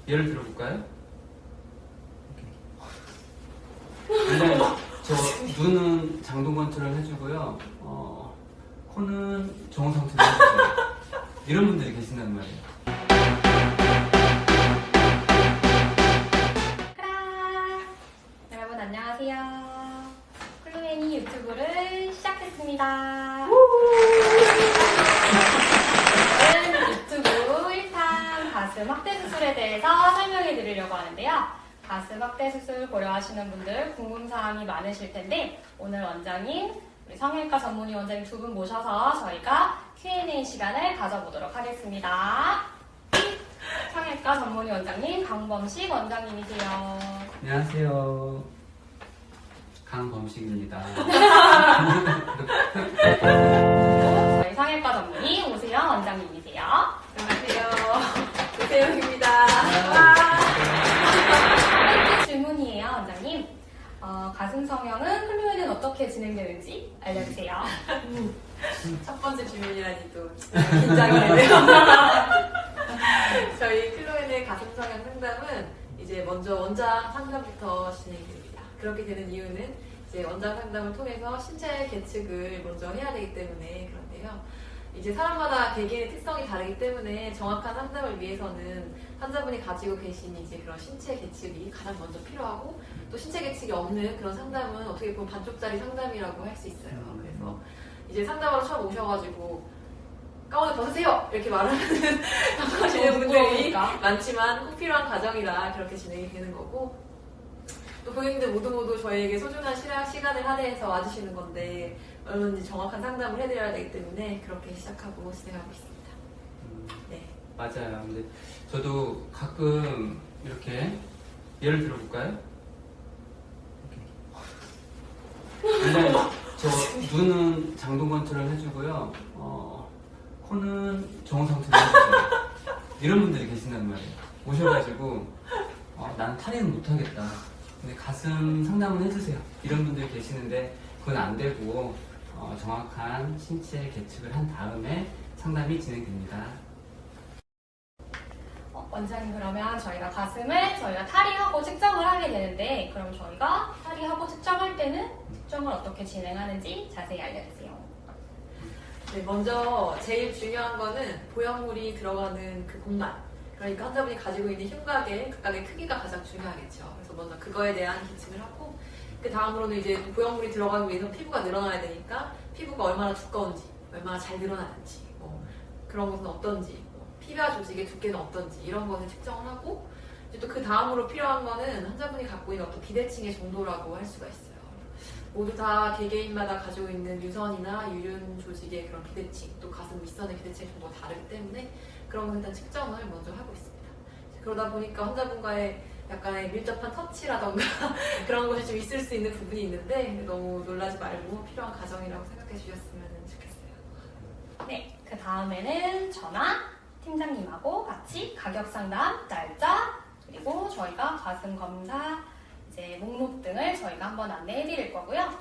예를 들어볼까요? 일단 저 눈은 장동 건투를 해주고요. 코는 정상투를 해주세요. 이런 분들이 계신단 말이에요. 크라! 여러분 안녕하세요. 클로엔이 유튜브를 시작했습니다. 오늘은 유튜브 1탄 가슴 확대 수술에 대해서 설명해 드리려고 하는데요. 가슴 확대 수술 고려하시는 분들 궁금사항이 많으실 텐데 오늘 원장님, 우리 성형외과 전문의 원장님 두 분 모셔서 저희가 Q&A 시간을 가져보도록 하겠습니다. 성형외과 전문의 원장님 강범식 원장님이세요. 안녕하세요. 강범식입니다. 저희 성형외과 전문의 오세영 원장님이세요. 안녕하세요. 오세영입니다. 첫 번째 질문이에요, 원장님. 가슴 성형은 클로에는 어떻게 진행되는지 알려주세요. 첫 번째 질문이라니 또 긴장이 되네요. 저희 클로엔의 가슴 성형 상담은 이제 먼저 원장 상담부터 진행이 됩니다. 그렇게 되는 이유는 이제 원장 상담을 통해서 신체 계측을 먼저 해야 되기 때문에 그런데요. 이제 사람마다 개개인의 특성이 다르기 때문에 정확한 상담을 위해서는 환자분이 가지고 계신 이제 그런 신체 계측이 가장 먼저 필요하고 또 신체 계측이 없는 그런 상담은 어떻게 보면 반쪽짜리 상담이라고 할 수 있어요. 그래서 이제 상담하러 처음 오셔가지고 가운을 벗으세요! 이렇게 말하는 당하시는 분들이 많지만 꼭 필요한 과정이라 그렇게 진행이 되는 거고 또 고객님들 모두 저희에게 소중한 시간을 할애해서 와주시는 건데 얼마든지 정확한 상담을 해드려야 되기 때문에 그렇게 시작하고 진행하고 있습니다. 네. 맞아요. 근데 저도 가끔 이렇게 예를 들어볼까요? 일단 저 눈은 장동 건투를 해주고요. 코는 정상투를 해주세요. 이런 분들이 계신단 말이에요. 오셔가지고 나는 탈의는 못하겠다. 근데 가슴 상담은 해주세요. 이런 분들이 계시는데 그건 안 되고 정확한 신체 계측을 한 다음에 상담이 진행됩니다. 원장님, 그러면 저희가 가슴을 탈의하고 측정을 하게 되는데 그럼 저희가 탈의하고 측정할 때는 측정을 어떻게 진행하는지 자세히 알려주세요. 네, 먼저 제일 중요한 거는 보형물이 들어가는 그 공간. 그러니까 환자분이 가지고 있는 흉곽의 각각의 크기가 가장 중요하겠죠. 그래서 먼저 그거에 대한 계측을 하고 그 다음으로는 이제 보형물이 들어가기 위해서 피부가 늘어나야 되니까 피부가 얼마나 두꺼운지, 얼마나 잘 늘어나는지, 그런 것은 어떤지, 피부와 조직의 두께는 어떤지 이런 것을 측정을 하고 이제 또 그 다음으로 필요한 거는 환자분이 갖고 있는 어떤 비대칭의 정도라고 할 수가 있어요. 모두 다 개개인마다 가지고 있는 유선이나 유륜 조직의 그런 비대칭, 또 가슴 윗선의 비대칭 정도가 다르기 때문에 그런 건 일단 측정을 먼저 하고 있습니다. 그러다 보니까 환자분과의 약간의 밀접한 터치라던가 그런 것이 좀 있을 수 있는 부분이 있는데 너무 놀라지 말고 필요한 과정이라고 생각해 주셨으면 좋겠어요. 네, 그 다음에는 저나 팀장님하고 같이 가격 상담, 날짜, 그리고 저희가 가슴 검사, 이제 목록 등을 저희가 한번 안내해 드릴 거고요.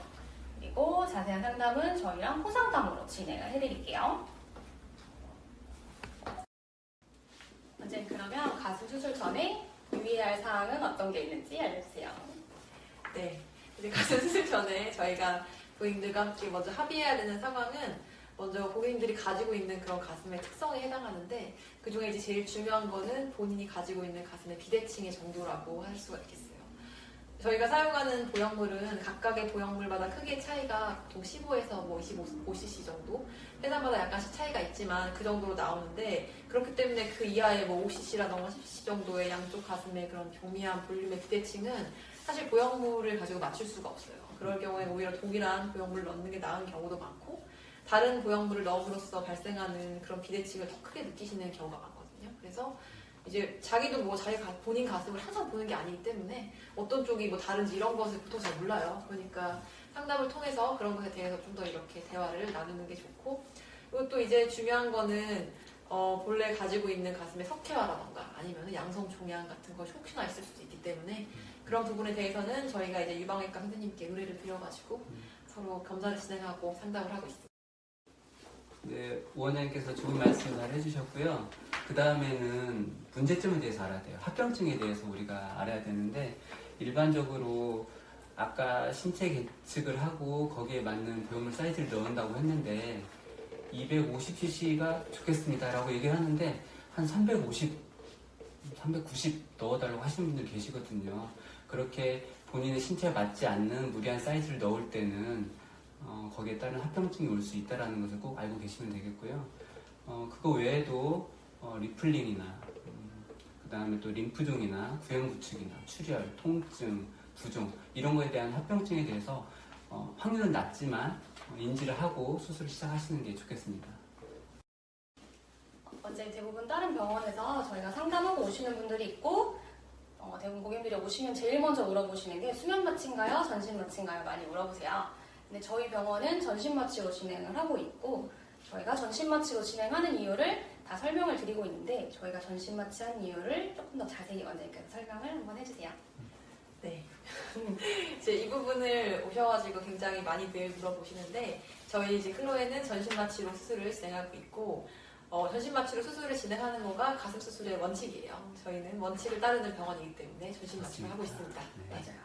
그리고 자세한 상담은 저희랑 후상담으로 진행을 해드릴게요. 원장님, 그러면 가슴 수술 전에 유의해야 할 사항은 어떤 게 있는지 알려주세요. 네, 이제 가슴 수술 전에 저희가 고객님들과 함께 먼저 합의해야 되는 상황은 먼저 고객님들이 가지고 있는 그런 가슴의 특성에 해당하는데 그 중에 이제 제일 중요한 거는 본인이 가지고 있는 가슴의 비대칭의 정도라고 할 수가 있겠어요. 저희가 사용하는 보형물은 각각의 보형물마다 크기의 차이가 보통 15에서 25cc 정도 회사마다 약간씩 차이가 있지만 그 정도로 나오는데 그렇기 때문에 그 이하의 5cc라던가 10cc 정도의 양쪽 가슴의 그런 교미한 볼륨의 비대칭은 사실 보형물을 가지고 맞출 수가 없어요. 그럴 경우에 오히려 동일한 보형물을 넣는 게 나은 경우도 많고 다른 보형물을 넣음으로써 발생하는 그런 비대칭을 더 크게 느끼시는 경우가 많거든요. 그래서 이제 자기도 본인 가슴을 항상 보는 게 아니기 때문에 어떤 쪽이 다른지 이런 것을 보통 잘 몰라요. 그러니까 상담을 통해서 그런 것에 대해서 좀 더 이렇게 대화를 나누는 게 좋고 그리고 또 이제 중요한 거는 본래 가지고 있는 가슴의 석회화라던가 아니면 양성 종양 같은 것이 혹시나 있을 수도 있기 때문에 그런 부분에 대해서는 저희가 이제 유방외과 선생님께 의뢰를 드려가지고 서로 검사를 진행하고 상담을 하고 있습니다. 네, 원장님께서 좋은 말씀 잘 해주셨고요. 그 다음에는 문제점에 대해서 알아야 돼요. 합병증에 대해서 우리가 알아야 되는데, 일반적으로 아까 신체 계측을 하고 거기에 맞는 보형물 사이즈를 넣는다고 했는데 250cc가 좋겠습니다 라고 얘기를 하는데 한 350, 390 넣어달라고 하시는 분들 계시거든요. 그렇게 본인의 신체에 맞지 않는 무리한 사이즈를 넣을 때는 거기에 따른 합병증이 올 수 있다는 것을 꼭 알고 계시면 되겠고요. 그거 외에도 리플링이나 그 다음에 또 림프종이나 구형부축이나 출혈, 통증, 부종 이런 거에 대한 합병증에 대해서 확률은 낮지만 인지를 하고 수술을 시작하시는 게 좋겠습니다. 어제 대부분 다른 병원에서 저희가 상담하고 오시는 분들이 있고 대부분 고객님들이 오시면 제일 먼저 물어보시는 게 수면 마취인가요? 전신 마취인가요? 많이 물어보세요. 근데 저희 병원은 전신 마취로 진행을 하고 있고 저희가 전신 마취로 진행하는 이유를 다 설명을 드리고 있는데 저희가 전신 마취한 이유를 조금 더 자세히 원장님께서 설명을 한번 해주세요. 네. 이제 이 부분을 오셔가지고 굉장히 많이들 물어보시는데 저희 이제 클로에는 전신 마취로 수술을 진행하고 있고 전신 마취로 수술을 진행하는 거가 가슴 수술의 원칙이에요. 저희는 원칙을 따르는 병원이기 때문에 전신 마취를 하고 있습니다. 네. 맞아요.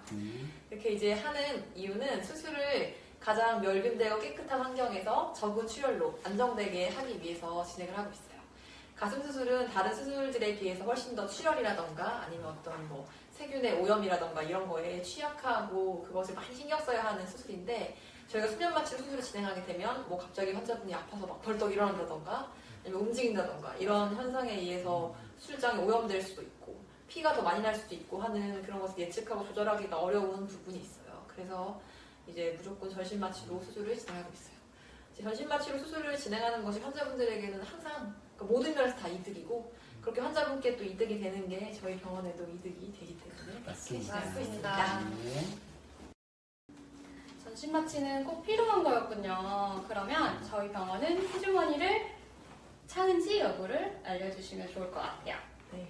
이렇게 이제 하는 이유는 수술을 가장 멸균되고 깨끗한 환경에서 적은 출혈로 안정되게 하기 위해서 진행을 하고 있어요. 가슴 수술은 다른 수술들에 비해서 훨씬 더 출혈이라던가 아니면 어떤 뭐 세균의 오염이라던가 이런 거에 취약하고 그것을 많이 신경 써야 하는 수술인데 저희가 수면 마취 수술을 진행하게 되면 뭐 갑자기 환자분이 아파서 막 벌떡 일어난다던가 아니면 움직인다던가 이런 현상에 의해서 수술장이 오염될 수도 있고 피가 더 많이 날 수도 있고 하는 그런 것을 예측하고 조절하기가 어려운 부분이 있어요. 그래서 이제 무조건 전신 마취로 수술을 진행하고 있어요. 이제 전신 마취로 수술을 진행하는 것이 환자분들에게는 항상 그러니까 모든 면에서 다 이득이고 그렇게 환자분께 또 이득이 되는 게 저희 병원에도 이득이 되기 때문에 맞습니다. 그렇게 진행하고 있습니다. 네. 전신 마취는 꼭 필요한 거였군요. 그러면 저희 병원은 피주머니를 차는지 여부를 알려주시면 좋을 것 같아요. 네.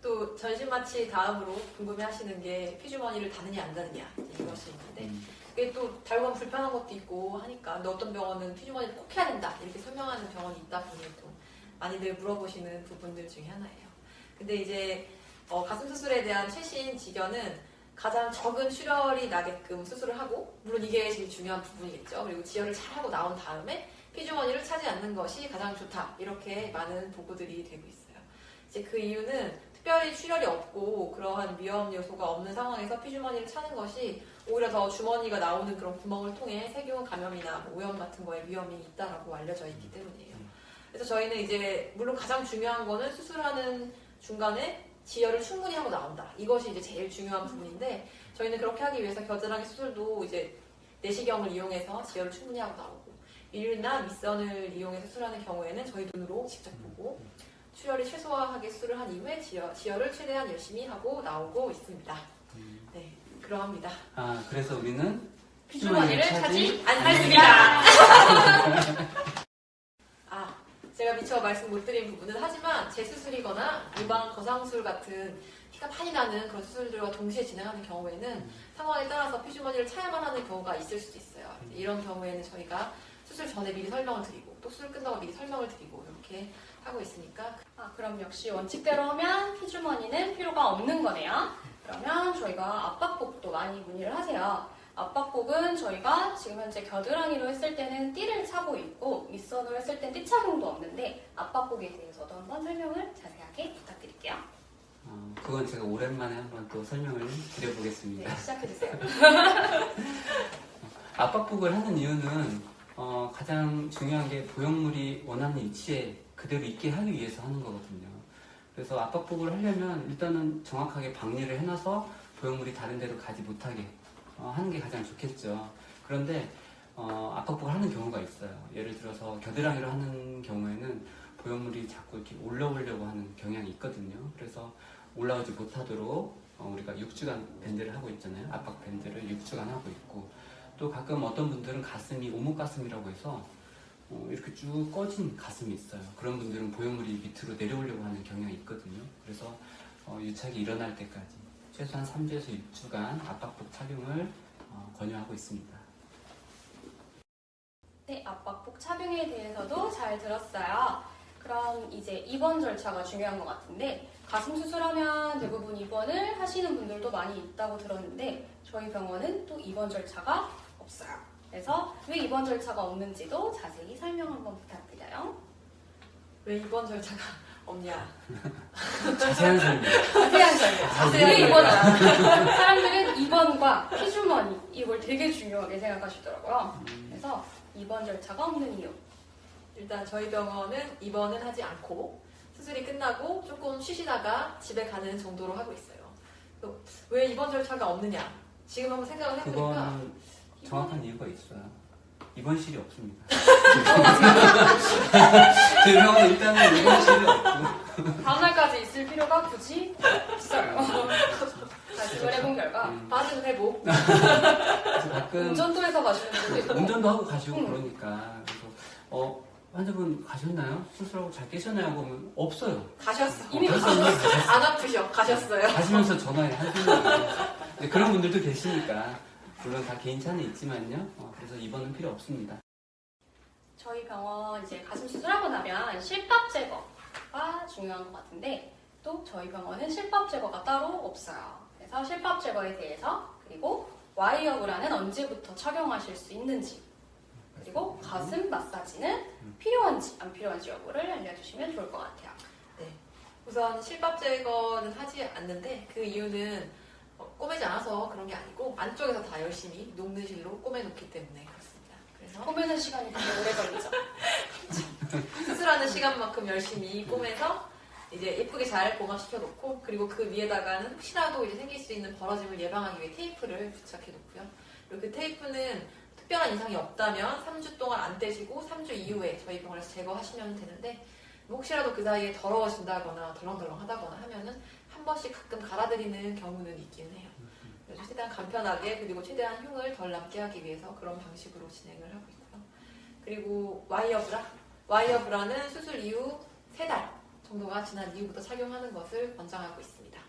또 전신 마취 다음으로 궁금해하시는 게 피주머니를 다느냐 안 다느냐 이것이 있는데 그게 또 달고 불편한 것도 있고 하니까 근데 어떤 병원은 피주머니를 꼭 해야 된다 이렇게 설명하는 병원이 있다 보니 또 많이들 물어보시는 부분들 중에 하나예요. 근데 이제 가슴 수술에 대한 최신 지견은 가장 적은 출혈이 나게끔 수술을 하고 물론 이게 제일 중요한 부분이겠죠. 그리고 지혈을 잘 하고 나온 다음에 피주머니를 차지 않는 것이 가장 좋다 이렇게 많은 보고들이 되고 있어요. 이제 그 이유는 특별히 출혈이 없고 그러한 위험 요소가 없는 상황에서 피주머니를 차는 것이 오히려 더 주머니가 나오는 그런 구멍을 통해 세균 감염이나 뭐 오염 같은 거에 위험이 있다라고 알려져 있기 때문이에요. 그래서 저희는 이제 물론 가장 중요한 거는 수술하는 중간에 지혈을 충분히 하고 나온다. 이것이 이제 제일 중요한 부분인데 저희는 그렇게 하기 위해서 겨드랑이 수술도 이제 내시경을 이용해서 지혈을 충분히 하고 나오고 일류나 밑선을 이용해서 수술하는 경우에는 저희 눈으로 직접 보고 출혈이 최소화하게 수술을 한 이후에 지혈을 최대한 열심히 하고 나오고 있습니다. 네, 그러합니다. 아, 그래서 우리는 피주머니를 차지 않습니다. 제가 미처 말씀 못 드린 부분은 하지만 재수술이거나 유방 거상술 같은 피가 많이 나는 그런 수술들과 동시에 진행하는 경우에는 상황에 따라서 피주머니를 차야만 하는 경우가 있을 수도 있어요. 이런 경우에는 저희가 수술 전에 미리 설명을 드리고 또 수술 끝나고 미리 설명을 드리고 이렇게 하고 있으니까 그럼 역시 원칙대로 하면 피주머니는 필요가 없는 거네요. 그러면 저희가 압박복도 많이 문의를 하세요. 압박복은 저희가 지금 현재 겨드랑이로 했을 때는 띠를 차고 있고 밑선으로 했을 때는 띠 착용도 없는데 압박복에 대해서도 한번 설명을 자세하게 부탁드릴게요. 그건 제가 오랜만에 한번 또 설명을 드려보겠습니다. 네, 시작해주세요. 압박복을 하는 이유는 가장 중요한 게 보형물이 원하는 위치에 그대로 있게 하기 위해서 하는 거거든요. 그래서 압박복을 하려면 일단은 정확하게 박리를 해놔서 보형물이 다른 데로 가지 못하게 하는 게 가장 좋겠죠. 그런데 압박복을 하는 경우가 있어요. 예를 들어서 겨드랑이로 하는 경우에는 보형물이 자꾸 이렇게 올라오려고 하는 경향이 있거든요. 그래서 올라오지 못하도록 우리가 6주간 밴드를 하고 있잖아요. 압박 밴드를 6주간 하고 있고 또 가끔 어떤 분들은 가슴이 오목가슴이라고 해서 이렇게 쭉 꺼진 가슴이 있어요. 그런 분들은 보형물이 밑으로 내려오려고 하는 경향이 있거든요. 그래서 유착이 일어날 때까지 최소한 3주에서 6주간 압박복 착용을 권유하고 있습니다. 네, 압박복 착용에 대해서도 잘 들었어요. 그럼 이제 입원 절차가 중요한 것 같은데 가슴 수술하면 대부분 입원을 하시는 분들도 많이 있다고 들었는데 저희 병원은 또 입원 절차가 없어요. 그래서 왜 입원 절차가 없는지도 자세히 설명 한번 부탁드려요. 왜 입원 절차가 없냐? 자세한 설명. 자세한 설명. 자세한 왜 설명. 입원을 안 하죠? 사람들은 입원과 피주머니 이걸 되게 중요하게 생각하시더라고요. 그래서 입원 절차가 없는 이유. 일단 저희 병원은 입원은 하지 않고 수술이 끝나고 조금 쉬시다가 집에 가는 정도로 하고 있어요. 또 왜 입원 절차가 없느냐? 지금 한번 생각을 해보니까 그거는 정확한 이유가 있어요. 입원실이 없습니다. 저희 병원은 일단은 입원실이 없고. 다음날까지 있을 필요가 굳이 없어요. 말씀을 해본 결과 빠른 회복. 그래서 가끔 운전도에서 가시는 분들도 있고 운전도 하고 가시고 응. 그러니까 그래서 환자분 가셨나요? 수술하고 잘 깨셨나요? 보면 없어요. 가셨어. 이미 벌써 가셨어요. 안 아프셔. 가셨어요. 가시면서 전화해 하시는 그런 분들도 계시니까 물론 다 개인차는 있지만요. 그래서 입원은 필요 없습니다. 저희 병원 이제 가슴 수술하고 나면 실밥 제거가 중요한 것 같은데 또 저희 병원은 실밥 제거가 따로 없어요. 그래서 실밥 제거에 대해서 그리고 와이어 브라는 언제부터 착용하실 수 있는지 그리고 가슴 마사지는 필요한지 안 필요한지 여부를 알려주시면 좋을 것 같아요. 우선 실밥 제거는 하지 않는데 그 이유는 꼬매지 않아서 그런 게 아니고 안쪽에서 다 열심히 녹는 실로 꼬매놓기 때문에 그렇습니다. 그래서 꼬매는 시간이 되게 오래 걸리죠. 수술하는 시간만큼 열심히 꼬매서 이제 예쁘게 잘 봉합시켜 놓고 그리고 그 위에다가는 혹시라도 이제 생길 수 있는 벌어짐을 예방하기 위해 테이프를 부착해 놓고요. 그리고 그 테이프는 특별한 이상이 없다면 3주 동안 안 떼시고 3주 이후에 저희 병원에서 제거하시면 되는데 혹시라도 그 사이에 더러워진다거나 덜렁덜렁하다거나 하면은 한 번씩 가끔 갈아드리는 경우는 있긴 해요. 그래서 최대한 간편하게 그리고 최대한 흉을 덜 남게 하기 위해서 그런 방식으로 진행을 하고 있고요. 그리고 와이어 브라. 와이어 브라는 수술 이후 3달 정도가 지난 이후부터 착용하는 것을 권장하고 있습니다.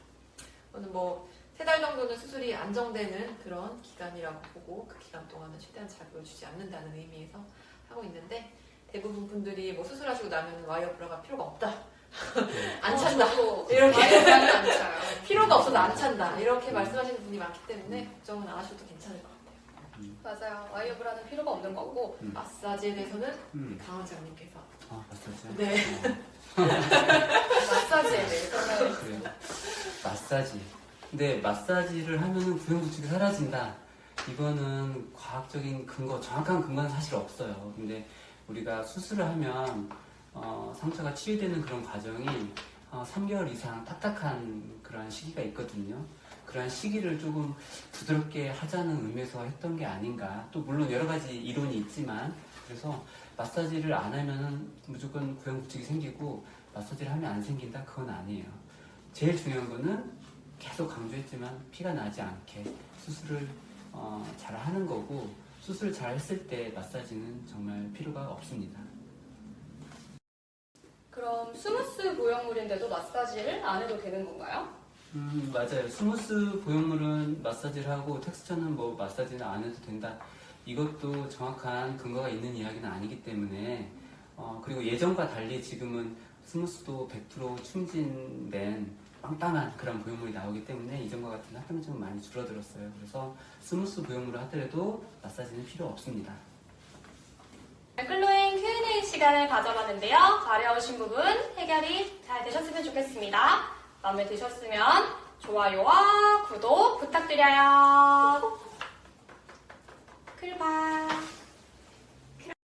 저는 뭐 3달 정도는 수술이 안정되는 그런 기간이라고 보고 그 기간 동안은 최대한 자극을 주지 않는다는 의미에서 하고 있는데 대부분 분들이 뭐 수술하시고 나면 와이어 브라가 필요가 없다. 안 찬다. 이렇게 와이어 브라는 안 차요. 필요가 없어서 안 찬다. 이렇게 말씀하시는 분이 많기 때문에 걱정은 안 하셔도 괜찮을 것 같아요. 맞아요. 와이어 브라는 필요가 없는 거고 마사지에 대해서는 강 원장님께서 마사지요? 네. 마사지에 대해서는 그래요. 마사지. 근데 마사지를 하면은 구형구축이 사라진다. 이거는 과학적인 근거, 정확한 근거는 사실 없어요. 근데 우리가 수술을 하면 상처가 치유되는 그런 과정이 3개월 이상 딱딱한 그런 시기가 있거든요. 그런 시기를 조금 부드럽게 하자는 의미에서 했던 게 아닌가. 또 물론 여러 가지 이론이 있지만 그래서 마사지를 안 하면 무조건 구형구축이 생기고 마사지를 하면 안 생긴다? 그건 아니에요. 제일 중요한 거는 계속 강조했지만 피가 나지 않게 수술을 잘 하는 거고 수술 잘 했을 때 마사지는 정말 필요가 없습니다. 그럼 스무스 보형물인데도 마사지를 안 해도 되는 건가요? 맞아요. 스무스 보형물은 마사지를 하고 텍스처는 뭐 마사지는 안 해도 된다. 이것도 정확한 근거가 있는 이야기는 아니기 때문에 그리고 예전과 달리 지금은 스무스도 100% 충진된 빵빵한 그런 보형물이 나오기 때문에 이전과 같은 합병증은 많이 줄어들었어요. 그래서 스무스 보형물을 하더라도 마사지는 필요 없습니다. 클로잉 Q&A 시간을 가져봤는데요. 가려우신 부분 해결이 잘 되셨으면 좋겠습니다. 마음에 드셨으면 좋아요와 구독 부탁드려요. 클바이.